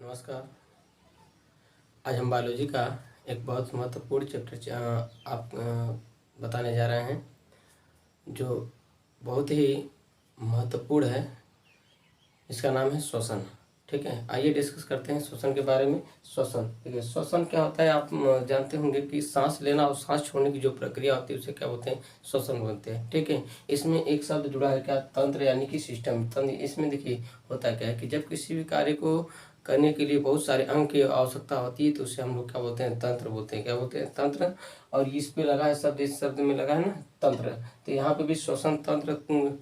नमस्कार। आज हम बायोलॉजी का एक बहुत महत्वपूर्ण चैप्टर बताने जा रहे हैं जो बहुत ही महत्वपूर्ण है। इसका नाम है श्वसन। ठीक है, आइए डिस्कस करते हैं श्वसन के बारे में। श्वसन, देखिए श्वसन क्या होता है। आप जानते होंगे कि सांस लेना और सांस छोड़ने की जो प्रक्रिया होती है उसे क्या बोलते हैं, श्वसन बोलते हैं। ठीक है, इसमें एक शब्द जुड़ा है क्या, तंत्र, यानी कि सिस्टम। तंत्र, इसमें देखिए होता क्या है कि जब किसी भी कार्य को करने के लिए बहुत सारे अंग की आवश्यकता होती है तो उसे हम लोग क्या बोलते हैं, तंत्र बोलते हैं। क्या बोलते हैं, तंत्र। और इस पे लगा है शब्द, इस शब्द में लगा है ना तंत्र, तो यहाँ पे भी श्वसन तंत्र।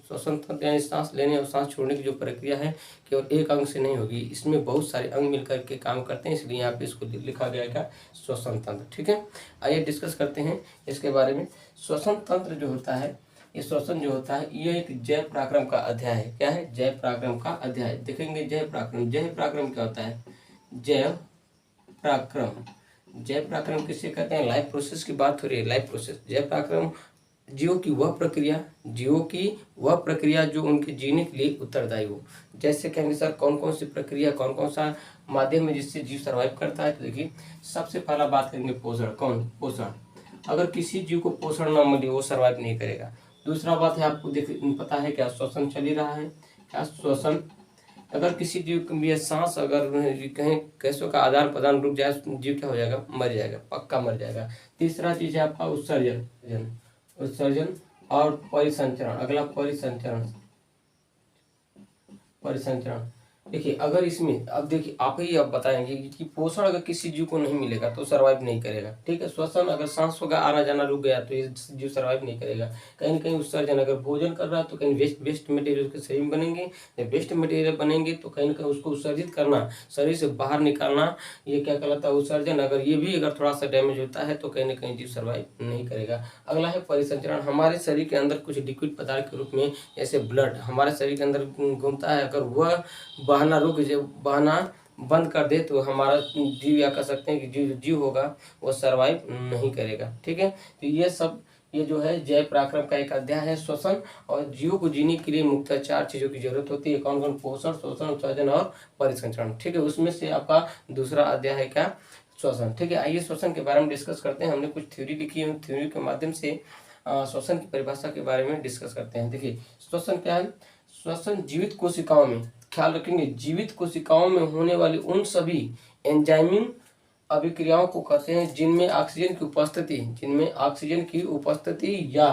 श्वसन तंत्र यानी सांस लेने और सांस छोड़ने की जो प्रक्रिया है केवल एक अंग से नहीं होगी, इसमें बहुत सारे अंग मिलकर के काम करते हैं, इसलिए यहाँ पे इसको लिखा गया है श्वसन तंत्र। ठीक है, आइए डिस्कस करते हैं इसके बारे में। श्वसन तंत्र जो होता है, ये श्वसन जो होता है, ये एक जैव पराक्रम का अध्याय है। क्या है, जैव पराक्रम का अध्याय। देखेंगे जैव पराक्रम। जैव पराक्रम क्या होता है, जैव पराक्रम। जैव पराक्रम किसे कहते हैं, लाइफ प्रोसेस की बात हो रही है, लाइफ प्रोसेस। जैव पराक्रम जीवों की वह प्रक्रिया जो उनके जीने के लिए उत्तरदायी हो। जैसे कहेंगे सर कौन कौन सी प्रक्रिया, कौन कौन सा माध्यम है जिससे जीव सर्वाइव करता है, तो देखिए सबसे पहला बात करेंगे पोषण। कौन, पोषण। अगर किसी जीव को पोषण न मिले वो सर्वाइव नहीं करेगा। दूसरा बात है, आपको पता है क्या, श्वसन चल ही रहा है। क्या, श्वसन। अगर किसी जीव में सांस अगर कहीं गैसों का आदान प्रदान रुक जाए, जीव क्या हो जाएगा, मर जाएगा, पक्का मर जाएगा। तीसरा चीज है आपका उत्सर्जन। उत्सर्जन और परिसंचरण। अगला परिसंचरण। देखिए अगर इसमें, अब देखिए आप ही अब बताएंगे कि पोषण अगर किसी जीव को नहीं मिलेगा तो सर्वाइव नहीं करेगा। ठीक है, श्वसन, अगर सांस होगा आना जाना रुक गया तो ये जीव सर्वाइव नहीं करेगा। कहीं ना कहीं उत्सर्जन, अगर भोजन कर रहा है तो कहीं वेस्ट मटेरियल उसके शरीर में बनेंगे। जब वेस्ट मटेरियल बनेंगे तो कहीं ना कहीं उसको उत्सर्जित करना, शरीर से बाहर निकालना, ये क्या कहलाता है, उत्सर्जन। अगर ये भी अगर थोड़ा सा डैमेज होता है तो कहीं ना कहीं जीव सर्वाइव नहीं करेगा। अगला है परिसंचरण। हमारे शरीर के अंदर कुछ लिक्विड पदार्थ के रूप में जैसे ब्लड हमारे शरीर के अंदर घूमता है, अगर वह बहना रुक जाए, बहना बंद कर दे तो हमारा जीव, या कह सकते हैं कि जीव होगा वो सर्वाइव नहीं करेगा। ठीक है, तो ये सब, ये जो है जैव पराक्रम का एक अध्याय है, श्वसन। और जीव को जीने के लिए मुख्यतः 4 चीजों की जरूरत होती है। कौन कौन, पोषण, श्वसन, उत्सर्जन और परिसंचरण। ठीक है, उसमें से आपका दूसरा अध्याय है क्या, श्वसन। ठीक है, आइए श्वसन के बारे में डिस्कस करते हैं। हमने कुछ थ्योरी लिखी है, थ्योरी के माध्यम से श्वसन की परिभाषा के बारे में डिस्कस करते हैं। देखिए श्वसन क्या है, श्वसन जीवित कोशिकाओं में, ख्याल रखेंगे, जीवित कोशिकाओं में होने वाली उन सभी एंजाइमिक अभिक्रियाओं को कहते हैं जिनमें ऑक्सीजन की उपस्थिति या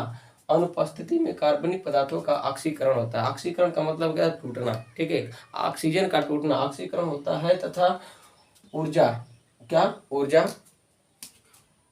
अनुपस्थिति में कार्बनिक पदार्थों का ऑक्सीकरण होता है। ऑक्सीकरण का मतलब क्या है, टूटना। ठीक है, ऑक्सीजन का टूटना ऑक्सीकरण होता है, तथा ऊर्जा, क्या,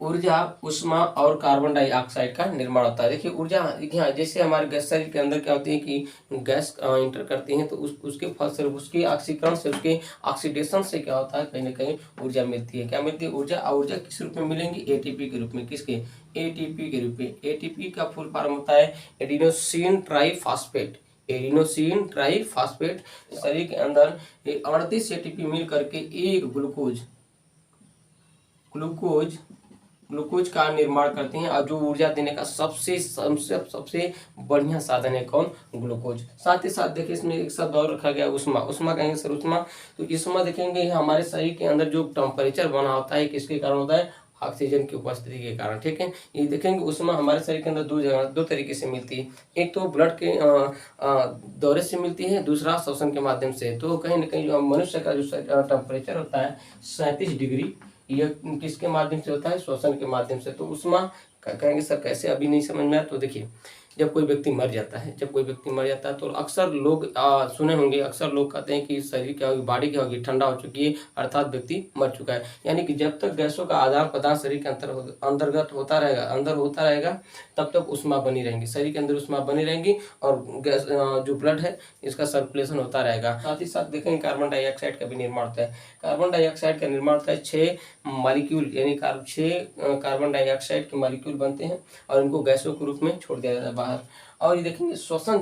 ऊर्जा, उष्मा और कार्बन डाइऑक्साइड का निर्माण होता है। देखिए ऊर्जा, यहाँ जैसे हमारे गैस शरीर के अंदर क्या होती है कि गैस इंटर करती हैं तो उसके फलस्वरूप उसके ऑक्सीकरण से, उसके ऑक्सीडेशन से क्या होता है, कहीं ना कहीं ऊर्जा मिलती है। क्या मिलती है, ऊर्जा। और ऊर्जा किस रूप में मिलेंगी, एटीपी के रूप में। किसके, एटीपी के रूप में। एटीपी का फुल फॉर्म होता है एडिनोसिन ट्राईफॉस्फेट। Adenosine triphosphate. शरीर के अंदर 38 एटीपी मिल करके एक ग्लूकोज का निर्माण करते हैं, और जो ऊर्जा देने का सबसे बढ़िया साधन है कौन, ग्लूकोज। साथ ही साथ देखिए इसमें एक शब्द और रखा गया, उष्मा। उष्मा कहेंगे सर, उष्मा। तो उष्मा देखेंगे हमारे शरीर के अंदर जो टेम्परेचर बना होता है किसके कारण होता है, ऑक्सीजन की उपस्थिति के कारण। ठीक है, ये देखेंगे उष्मा हमारे शरीर के अंदर दो तरीके से मिलती है। एक तो ब्लड के दौरे से मिलती है, दूसरा श्वसन के माध्यम से। तो कहीं ना कहीं जो मनुष्य का जो टेम्परेचर होता है 37 डिग्री, यह किसके माध्यम से होता है, श्वसन के माध्यम से। तो उष्मा कहेंगे सर कैसे, अभी नहीं समझ में आया। तो देखिए जब कोई व्यक्ति मर जाता है, तो अक्सर लोग सुने होंगे, अक्सर लोग कहते हैं कि शरीर क्या होगी, बॉडी क्या होगी, ठंडा हो चुकी है, अर्थात व्यक्ति मर चुका है। यानी कि जब तक गैसों का आदान प्रदान शरीर के अंतर्गत होता रहेगा तब तक उष्मा बनी रहेंगी, शरीर के अंदर उष्मा बनी रहेंगी, और गैस जो ब्लड है इसका सर्कुलेशन होता रहेगा। साथ ही साथ देखेंगे कार्बन डाइऑक्साइड का भी निर्माण होता है। कार्बन डाइऑक्साइड का निर्माण होता है 6 मॉलिक्यूल, यानी 6 कार्बन डाइऑक्साइड के मॉलिक्यूल बनते हैं और इनको गैसों के रूप में छोड़ दिया जाता है बाहर। और ये देखेंगे श्वसन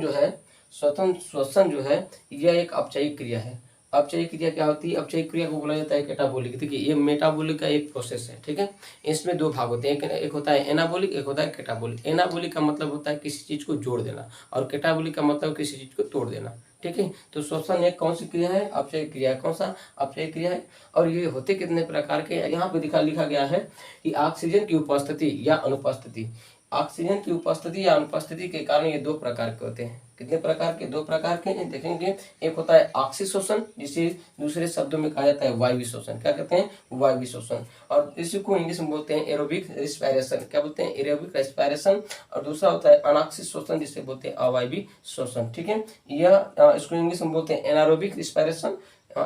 जो है, यह एक अपचयिक क्रिया है। अपचयी क्रिया क्या होती है? अपचयी क्रिया को बोला जाता है कैटाबोलिक। देखिए ये मेटाबॉलिक का एक प्रोसेस है, ठीक है। इसमें दो भाग होते हैं, एक होता है एनाबोलिक, एक होता है कैटाबोलिक। एनाबोलिक का मतलब होता है किसी चीज को जोड़ देना, और कैटाबोलिक का मतलब किसी चीज को तोड़ देना, ठीक है। तो श्वसन एक कौन सी क्रिया है? अपचयी क्रिया। कौन सा? अपचयी क्रिया है। और ये होते कितने प्रकार के? यहाँ पे लिखा गया है कि ऑक्सीजन की उपस्थिति या अनुपस्थिति, ऑक्सीजन की उपस्थिति या अनुपस्थिति के कारण ये दो प्रकार के होते हैं। कितने प्रकार के? दो प्रकार के हैं, देखेंगे। एक होता है ऑक्सीशोषण, जिसे दूसरे शब्दों में कहा जाता है वायु शोषण। क्या कहते हैं? वायु शोषण। और इसी को इंग्लिश में बोलते हैं एरोबिक रिस्पायरेशन। क्या बोलते हैं? Aerobic respiration. और दूसरा होता है अनाक्सिस शोषण, जिसे बोलते हैं अवायवीय शोषण, ठीक है। यह इसको इंग्लिश में बोलते हैं एनारोबिक रिस्पायरेशन,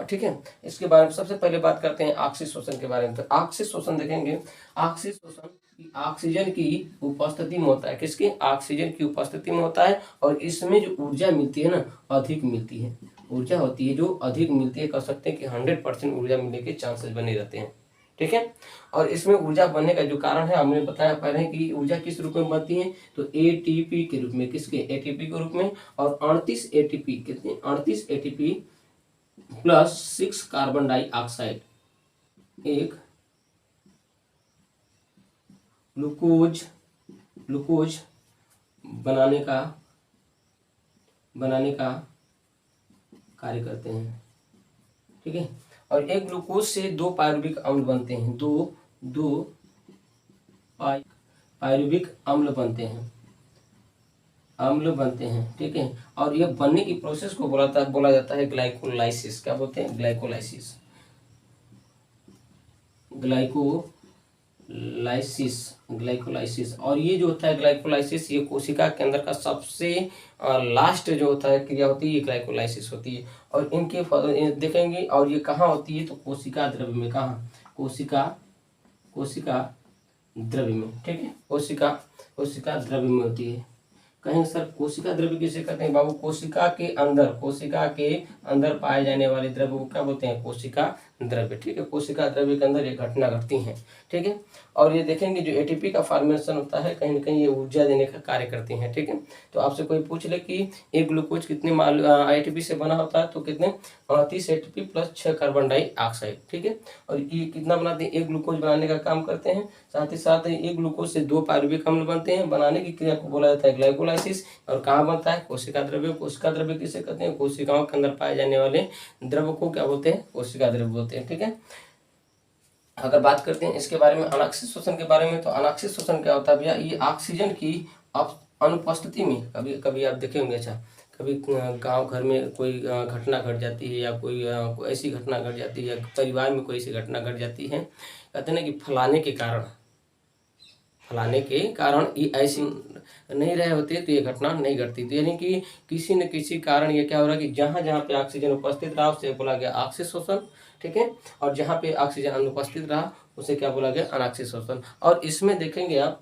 ठीक है। इसके बारे में सबसे पहले बात करते हैं ऑक्सीजन शोषण के बारे में। तो ऑक्सीजन शोषण देखेंगे। ऑक्सीजन शोषण ऑक्सीजन की उपस्थिति में होता है। किसकी? ऑक्सीजन की उपस्थिति में होता है। और इसमें जो ऊर्जा मिलती है ना, अधिक मिलती है। ऊर्जा होती है जो अधिक मिलती है, कह सकते हैं कि 100% ऊर्जा मिलने के चांसेस बने रहते हैं, ठीक है। और इसमें ऊर्जा बनने का जो कारण है, हमने बताया पहले कि ऊर्जा किस रूप में बनती है, तो एटीपी के रूप में। किसके? एटीपी के रूप में। और 38 एटीपी, कितने? 38 एटीपी प्लस 6 कार्बन डाइऑक्साइड एक ग्लूकोज बनाने का कार्य करते हैं, ठीक है। और एक ग्लूकोज से दो पायरुविक अम्ल बनते हैं, दो पायरुविक अम्ल बनते हैं, ठीक है। और यह बनने की प्रोसेस को बोला जाता है ग्लाइकोलाइसिस। क्या बोलते हैं? ग्लाइकोलाइसिस। ग्लाइकोलाइसिस। और ये जो होता है ग्लाइकोलाइसिस, ये कोशिका के अंदर का सबसे लास्ट जो होता है क्रिया होती है, ये ग्लाइकोलाइसिस होती है। और इनके देखेंगे। और ये कहाँ होती है? तो कोशिका द्रव्य में। कहाँ? कोशिका द्रव्य में, ठीक है। कोशिका द्रव्य में होती है। कहेंगे सर कोशिका द्रव्य किसे कहते हैं? बाबू, कोशिका के अंदर पाए जाने वाले द्रव्य को क्या बोलते हैं? कोशिका द्रव्य, ठीक है। कोशिका द्रव्य के अंदर ये घटना घटती है, ठीक है। और ये देखेंगे जो एटीपी का फॉर्मेशन होता है, कहीं ना कहीं ये ऊर्जा देने का कार्य करती हैं, ठीक है। तो आपसे कोई पूछ ले कि एक ग्लूकोज कितने एटीपी से बना होता है, तो कितने? 30 एटीपी प्लस 6 कार्बन डाइऑक्साइड, ठीक है। और ये कितना बनाते हैं? एक ग्लूकोज बनाने का काम करते हैं। साथ ही साथ एक ग्लूकोज से दो पायरुविक अम्ल बनते हैं। बनाने की क्रिया को बोला जाता है ग्लाइकोलाइसिस। और कहाँ बनता है? कोशिका द्रव्य। कोशिका द्रव्य किसे कहते हैं? कोशिकाओं के अंदर पाए जाने वाले द्रव्य को क्या बोलते हैं? कोशिका द्रव्य बोलते हैं, ठीक है। अगर बात करते हैं इसके बारे में, अनाक्सिस शोषण के बारे में, तो अनाक्सिस शोषण क्या होता है भैया? ये ऑक्सीजन की अनुपस्थिति में, कभी कभी आप देखे होंगे, अच्छा, कभी गांव घर में कोई घटना घट जाती है, या कोई ऐसी घटना घट जाती है, या परिवार में कोई ऐसी घटना घट जाती है, कहते हैं ना कि फलाने के कारण ये ऐसी नहीं रहे होते तो ये घटना नहीं घटती। तो यानी कि किसी न किसी कारण ये क्या हो रहा है कि जहाँ जहाँ पे ऑक्सीजन उपस्थित रहा उसे बोला गया ऑक्सीजन शोषण, ठीक है। और जहाँ पे ऑक्सीजन अनुपस्थित रहा उसे क्या बोला गया? अनाक्सिस शोषण। और इसमें देखेंगे आप,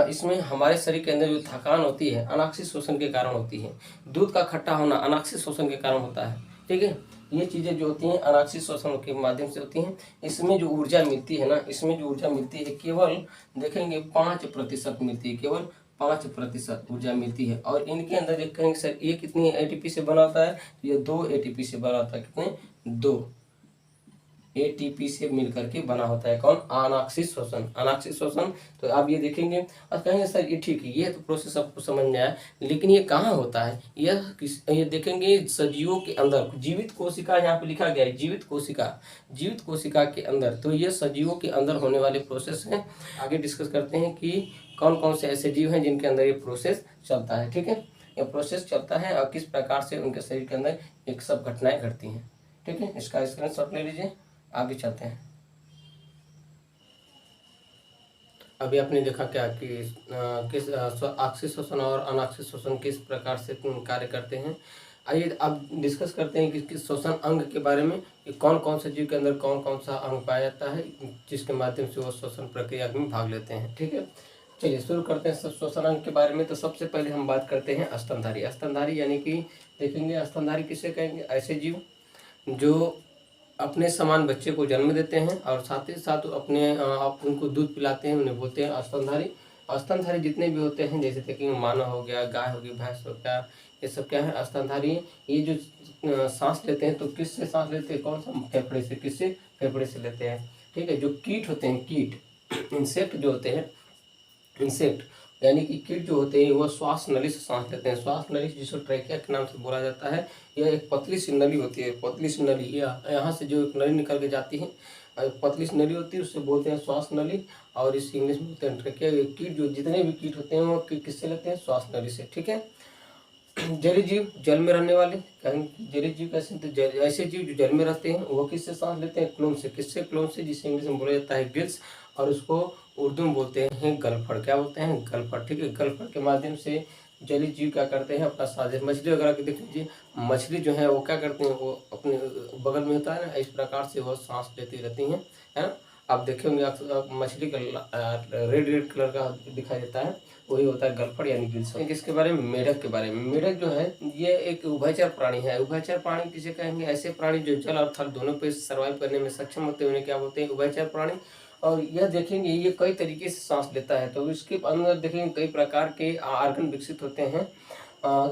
इसमें हमारे शरीर के अंदर जो थकान होती है, अनाक्सिस शोषण के कारण होती है। दूध का खट्टा होना अनाक्सिस शोषण के कारण होता है, ठीक है। ये चीज़ें जो होती हैं अनाक्सिस शोषण के माध्यम से होती हैं। इसमें जो ऊर्जा मिलती है ना, केवल देखेंगे 5% मिलती है, केवल 5% ऊर्जा मिलती है। और इनके अंदर देखेंगे सर ये कितनी एटीपी से बना होता है? ये 2 एटीपी से बना होता है। कितने? 2 एटीपी से मिलकर के बना होता है। कौन? अनाक्सिस शोषण। तो आप ये देखेंगे और कहेंगे सर ये ठीक है, ये तो प्रोसेस आपको समझ में आया, लेकिन ये कहाँ होता है? ये देखेंगे सजीवों के अंदर, जीवित कोशिका, यहाँ पे लिखा गया है जीवित कोशिका के अंदर। तो ये सजीवों के अंदर होने वाले प्रोसेस हैं। आगे डिस्कस करते हैं कि कौन कौन से ऐसे जीव हैं जिनके अंदर ये प्रोसेस चलता है, ठीक है। ये प्रोसेस चलता है और किस प्रकार से उनके शरीर के अंदर एक सब घटनाएं घटती हैं, ठीक है। इसका स्क्रीनशॉट ले लीजिए, आगे चलते हैं। अभी आपने देखा क्या कि किस ऑक्सीजन शोषण और अनाक्सिस शोषण किस प्रकार से कार्य करते हैं। आइए अब डिस्कस करते हैं कि किस शोषण अंग के बारे में, कि कौन कौन से जीव के अंदर कौन कौन सा अंग पाया जाता है जिसके माध्यम से वो शोषण प्रक्रिया में भाग लेते हैं, ठीक है। चलिए शुरू करते हैं शोषण अंग के बारे में। तो सबसे पहले हम बात करते हैं स्तनधारी यानी कि देखेंगे स्तनधारी किसे कहेंगे? ऐसे जीव जो अपने समान बच्चे को जन्म देते हैं और साथ ही साथ उनको दूध पिलाते हैं, उन्हें बोलते हैं स्तनधारी। स्तनधारी जितने भी होते हैं, जैसे देखिए मानव हो गया, गाय होगी, भैंस हो गया, ये सब क्या है, स्तनधारी है। ये जो सांस लेते हैं तो किससे सांस लेते हैं, कौन सा, फेफड़े से। किससे, फेफड़े से लेते हैं। ठीक है। जो कीट होते हैं, कीट इंसेक्ट जो होते हैं, इंसेक्ट यानी कि कीट जो होते हैं, वो श्वास नली से सांस लेते हैं। श्वास नली जिसको ट्रैकिया के नाम से बोला जाता है, यह एक पतली सी नली होती है। पतली सी नली, यहाँ से जो एक नली निकल के जाती है, पतली सी नली होती है, उससे बोलते हैं श्वास नली, और इस इंग्लिश में बोलते हैं ट्रैकिया। ये कीट जो जितने भी कीट होते हैं वो किससे लेते हैं, श्वास नली से। ठीक है। जलीय जीव, जल में रहने वाले, जलीय जीव कैसे, तो ऐसे जीव जो जल में रहते हैं वो किससे सांस लेते हैं, क्लोम से। किससे, क्लोम से, जिसे इंग्लिश में बोला जाता है गिल्स, और उसको उर्दू में बोलते हैं गलफड़। क्या बोलते हैं, गलफड़। ठीक है। गलफड़ के माध्यम से जलीय जीव क्या करते हैं, अपना सांस, मछली वगैरह के देख लीजिए, मछली जो है वो क्या करते हैं, वो अपने बगल में होता है ना, इस प्रकार से वो सांस लेती रहती हैं, है ना। आप देखे होंगे, आप मछली का रेड रेड कलर का दिखाई देता है, वही होता है गलफड़ यानी गिल्स। इसके बारे में, मेढक के बारे में, मेढक जो है ये एक उभयचर प्राणी है। उभयचर प्राणी किसे कहेंगे, ऐसे प्राणी जो जल और थल दोनों पे सर्वाइव करने में सक्षम होते हैं, उन्हें क्या बोलते हैं, उभयचर प्राणी। और यह देखेंगे ये कई तरीके से सांस लेता है, तो इसके अंदर देखेंगे कई प्रकार के आर्गन विकसित होते हैं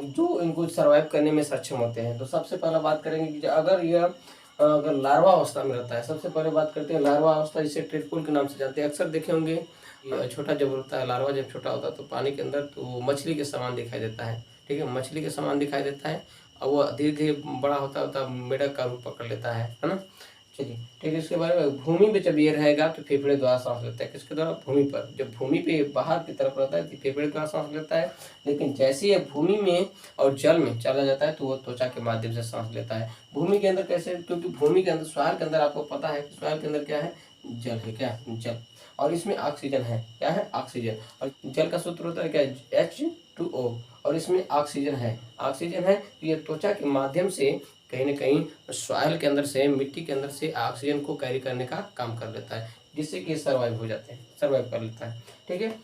जो इनको सर्वाइव करने में सक्षम होते हैं। तो सबसे पहला बात करेंगे कि अगर लार्वा अवस्था में रहता है, सबसे पहले बात करते हैं लार्वा अवस्था, जिसे टेडपोल के नाम से जानते हैं। अक्सर देखे होंगे छोटा जब होता है, लार्वा जब छोटा होता है तो पानी के अंदर तो मछली के समान दिखाई देता है। ठीक है। मछली के समान दिखाई देता है, और वो धीरे धीरे बड़ा होता होता मेढक का रूप पकड़ लेता है ना। चलिए ठीक है। इसके बारे में, भूमि पे जब ये रहेगा तो फेफड़े द्वारा सांस लेता है। किसके द्वारा, भूमि पर। जब भूमि पे बाहर की तरफ रहता है तो फेफड़े द्वारा सांस लेता है, लेकिन जैसे ये भूमि में और जल में चला जाता है तो वो त्वचा के माध्यम से सांस लेता है। भूमि के अंदर कैसे, क्योंकि भूमि के अंदर, सॉइल के अंदर आपको पता है कि सॉइल के अंदर क्या है, जल है। क्या, जल, और इसमें ऑक्सीजन है। क्या है, ऑक्सीजन। और जल का सूत्र होता है क्या, H2O, और इसमें ऑक्सीजन है। ऑक्सीजन है तो ये त्वचा के माध्यम से कहीं ना कहीं सॉइल के अंदर से, मिट्टी के अंदर से ऑक्सीजन को कैरी करने का काम कर लेता है, जिससे कि सर्वाइव हो जाते हैं, सर्वाइव कर लेता है। ठीक है।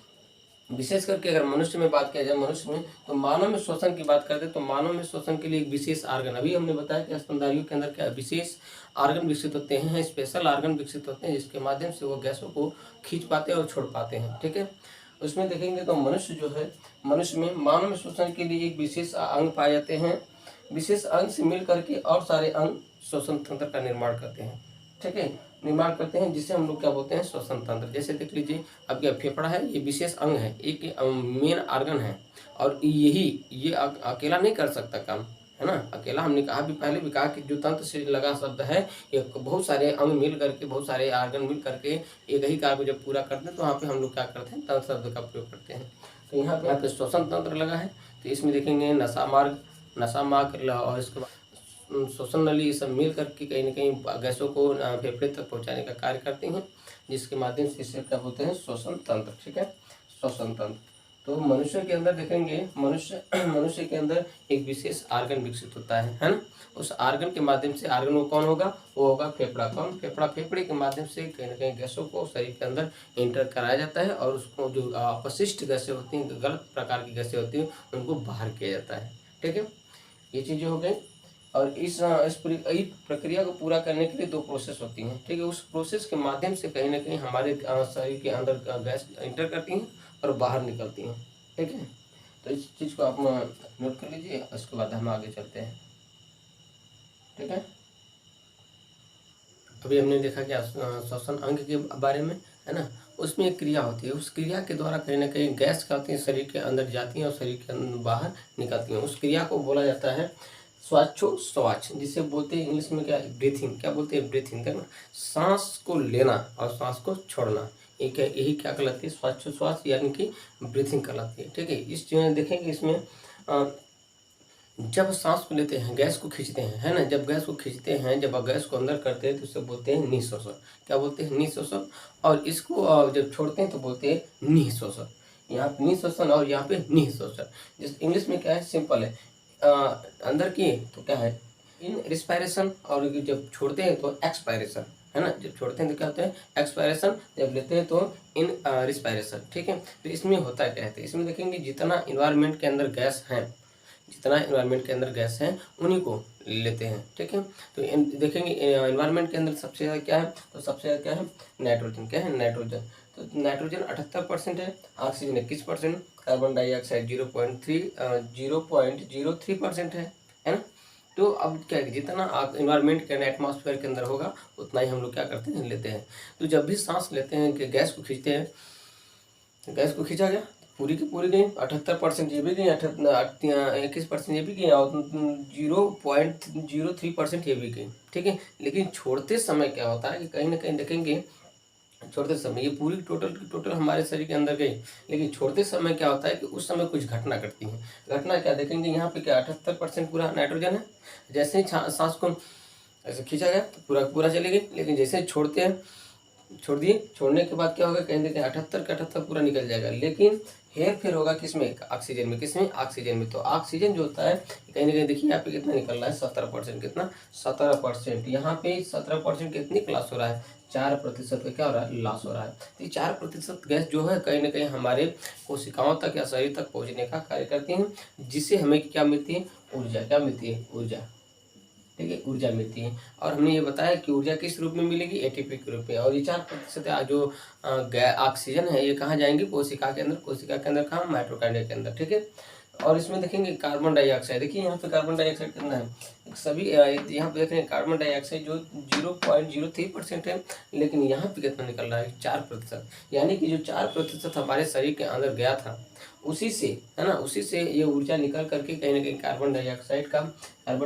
विशेष करके अगर मनुष्य में बात किया जाए, मनुष्य में, तो मानव में श्वसन की बात करते हैं, तो मानव में श्वसन के लिए एक विशेष आर्गन, अभी हमने बताया कि स्तनधारियों के अंदर क्या विशेष आर्गन विकसित होते हैं, स्पेशल आर्गन विकसित होते हैं, जिसके माध्यम से वो गैसों को खींच पाते हैं और छोड़ पाते हैं। ठीक है। उसमें देखेंगे तो मनुष्य जो है, मनुष्य में मानव में श्वसन के लिए एक विशेष अंग पाए जाते हैं। विशेष अंग से मिल करके और सारे अंग श्वसन तंत्र का निर्माण करते हैं। ठीक है। निर्माण करते हैं, जिसे हम लोग क्या बोलते हैं, श्वसन तंत्र। जैसे देख लीजिए, अब क्या फेफड़ा है, ये विशेष अंग है, एक मेन आर्गन है, और ये अकेला नहीं कर सकता काम, है ना। अकेला, हमने कहा भी, पहले भी कहा कि जो तंत्र से लगा शब्द है, ये बहुत सारे अंग मिल करके, बहुत सारे आर्गन मिल करके एक ही कार्य को जब पूरा करते हैं, तो वहाँ पे हम लोग क्या करते हैं, तंत्र शब्द का प्रयोग करते हैं। तो यहाँ पे श्वसन तंत्र लगा है, तो इसमें देखेंगे नसा मार्ग, और इसके बाद श्वसन नली, ये सब मिल करके कहीं ना कहीं गैसों को फेफड़े तक पहुंचाने का कार्य करती हैं, जिसके माध्यम से इसे क्या बोलते हैं, श्वसन तंत्र। ठीक है। श्वसन तंत्र। तो मनुष्य के अंदर देखेंगे, मनुष्य के अंदर एक विशेष आर्गन विकसित होता है ना। उस आर्गन के माध्यम से, आर्गन वो कौन होगा, वो होगा फेफड़ा। कौन, फेफड़ा। फेफड़े के माध्यम से कहीं ना कहीं गैसों को शरीर के अंदर इंटर कराया जाता है, और उसको जो अपशिष्ट गैसें होती हैं, गलत प्रकार की गैसें होती हैं, उनको बाहर किया जाता है। ठीक है। ये चीज़ें हो गई। और इस प्रक्रिया को पूरा करने के लिए 2 प्रोसेस होती हैं। ठीक है। उस प्रोसेस के माध्यम से कहीं ना कहीं हमारे शरीर के अंदर गैस इंटर करती हैं और बाहर निकलती हैं। ठीक है। तो इस चीज़ को आप नोट कर लीजिए, उसके बाद हम आगे चलते हैं। ठीक है। अभी हमने देखा कि श्वसन अंग के बारे में, है ना। उसमें एक क्रिया होती है, उस क्रिया के द्वारा कहीं ना कहीं गैस क्या होती है, शरीर के अंदर जाती हैं और शरीर के अंदर बाहर निकलती हैं। उस क्रिया को बोला जाता है श्वासोच्छ्वास, जिसे बोलते हैं इंग्लिश में क्या, ब्रीथिंग। क्या बोलते हैं, ब्रीथिंग करना, सांस को लेना और सांस को छोड़ना, यही क्या कहलाती है, श्वासोच्छ्वास यानी कि ब्रीथिंग कहलाती है। ठीक है। इस देखेंगे, इसमें जब सांस को लेते हैं, गैस को खींचते हैं, है ना, जब गैस को खींचते हैं, जब गैस को अंदर करते हैं तो उसे बोलते हैं निःश्वासन। क्या बोलते हैं, निःश्वासन। और इसको जब छोड़ते हैं तो बोलते हैं निःश्वासन। यहाँ पे निःश्वासन और यहाँ पे निःश्वासन। जिस इंग्लिश में क्या है, सिंपल है, अंदर किए तो क्या है, इन रिस्पायरेशन, और जब छोड़ते हैं तो एक्सपायरेशन, है ना। जब छोड़ते हैं तो क्या होता है, एक्सपायरेशन, जब लेते हैं तो इन रिस्पायरेशन। ठीक है। तो इसमें होता क्या है, इसमें देखेंगे जितना इन्वायरमेंट के अंदर गैस है, जितना इन्वायरमेंट के अंदर गैस है उन्हीं को लेते हैं। ठीक है। तो देखेंगे इन्वायरमेंट के अंदर सबसे ज़्यादा क्या है, तो सबसे ज़्यादा क्या है, नाइट्रोजन। क्या है, नाइट्रोजन। तो नाइट्रोजन 78% है, ऑक्सीजन 21%, कार्बन डाइऑक्साइड 0.03% है ना। तो अब क्या है, जितना आप इन्वायरमेंट के एटमॉस्फेयर के अंदर होगा उतना ही हम लोग क्या करते हैं, लेते हैं। तो जब भी सांस लेते हैं कि गैस को खींचते हैं, गैस को खींचा गया, पूरी की पूरी गई, 78% ये भी गई, 21% ये भी गई, और 0.03% ये भी गई, ठीक है। लेकिन छोड़ते समय क्या होता है कि कहीं ना कहीं देखेंगे, छोड़ते समय ये पूरी टोटल की टोटल हमारे शरीर के अंदर गई, लेकिन छोड़ते समय क्या होता है कि उस समय कुछ घटना घटती है। घटना क्या देखेंगे, यहाँ पे क्या 78% पूरा नाइट्रोजन है, जैसे ही सांस को ऐसे खींचा गया तो पूरा पूरा चली गई, लेकिन जैसे ही छोड़ते हैं, छोड़ दिए, छोड़ने के बाद क्या होगा, कहीं ना कहीं 78 का 78 पूरा निकल जाएगा, लेकिन हेर फेर होगा किसमें, ऑक्सीजन में। किसमें, ऑक्सीजन में। तो ऑक्सीजन जो होता है कहीं ना कहीं देखिए यहाँ पे कितना निकल रहा है, 17%। कितना, 17%। यहाँ पे 17% कितनी लॉस हो रहा है, 4% का क्या हो रहा है, लॉस हो रहा है। तो ये 4% गैस जो है कहीं ना कहीं हमारे कोशिकाओं तक या शरीर तक पहुँचने का कार्य करती हैं, जिससे हमें क्या मिलती है, ऊर्जा। क्या मिलती है, ऊर्जा, ठीक है, ऊर्जा मिलती है। और हमने ये बताया कि ऊर्जा किस रूप में मिलेगी, एटीपी के रूप में। और ये 4% जो ऑक्सीजन है ये कहाँ जाएंगे, कोशिका के अंदर। कोशिका के अंदर कहाँ, माइटोकॉन्ड्रिया के अंदर, ठीक है। और इसमें देखेंगे कार्बन डाइऑक्साइड, देखिए यहाँ पे कार्बन डाइऑक्साइड कितना है, सभी यहाँ पे देखेंगे कार्बन डाइऑक्साइड जो 0.03% है, लेकिन यहाँ पे कितना निकल रहा है, 4%। यानी कि जो 4% हमारे शरीर के अंदर गया था, उसी से, है ना, उसी से ये ऊर्जा निकल करके कहीं ना कहीं कार्बन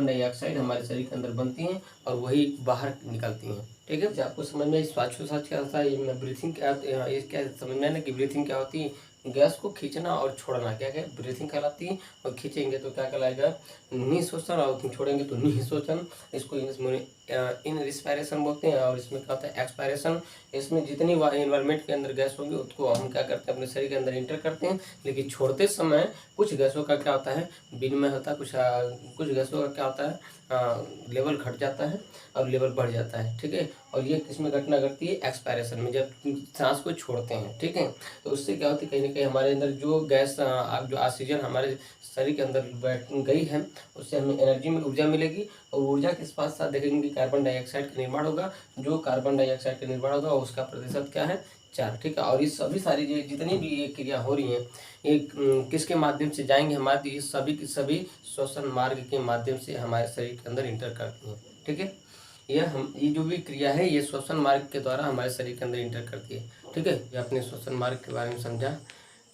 डाइऑक्साइड हमारे शरीर के अंदर बनती हैं और वही बाहर निकलती हैं, ठीक है। आपको समझ में श्वासोच्छ्वास क्या होता है, ये ब्रीथिंग क्या, ये क्या समझ में आना कि ब्रीथिंग क्या होती है, गैस को खींचना और छोड़ना, क्या क्या ब्रीथिंग कहलाती है। और खींचेंगे तो क्या कहलाएगा, निःश्वासन, और छोड़ेंगे तो निःश्वासन। इसको इंग्लिश में इनरिस्पायरेशन बोलते हैं, और इसमें क्या होता है, एक्सपायरेशन। इसमें जितनी इन्वायरमेंट के अंदर गैस होगी उसको हम क्या करते हैं, अपने शरीर के अंदर इंटर करते हैं, लेकिन छोड़ते समय कुछ गैसों का क्या होता है, विनिमय होता है, कुछ गैसों का क्या होता है, लेवल घट जाता है और लेवल बढ़ जाता है, ठीक है। और ये किसमें घटना घटती है, एक्सपायरेशन में, जब सांस को छोड़ते हैं, ठीक है। तो उससे क्या होती है, कहीं ना कहीं हमारे अंदर जो गैस जो ऑक्सीजन हमारे शरीर के अंदर बैठ गई है, उससे हमें एनर्जी में ऊर्जा मिलेगी। और ऊर्जा के साथ साथ देखेंगे कि कार्बन डाइऑक्साइड का निर्माण होगा, जो कार्बन डाइऑक्साइड का निर्माण होगा उसका प्रतिशत क्या है, 4, ठीक है। और ये सभी सारी जितनी भी ये क्रिया हो रही हैं, ये किसके माध्यम से जाएंगे, हमारे ये सभी की सभी श्वसन मार्ग के माध्यम से हमारे शरीर के अंदर इंटर करती हैं, ठीक है। ये जो भी क्रिया है ये श्वसन मार्ग के द्वारा हमारे शरीर के अंदर इंटर करती है, ठीक है। ये अपने श्वसन मार्ग के बारे में समझा।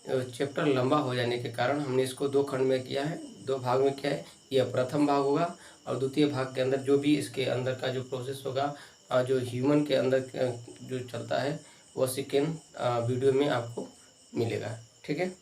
चैप्टर लंबा हो जाने के कारण हमने इसको 2 खंड में किया है, 2 भाग में किया है। यह प्रथम भाग होगा, और द्वितीय भाग के अंदर जो भी इसके अंदर का जो प्रोसेस होगा, जो ह्यूमन के अंदर जो चलता है, वो सेकेंड वीडियो में आपको मिलेगा, ठीक है।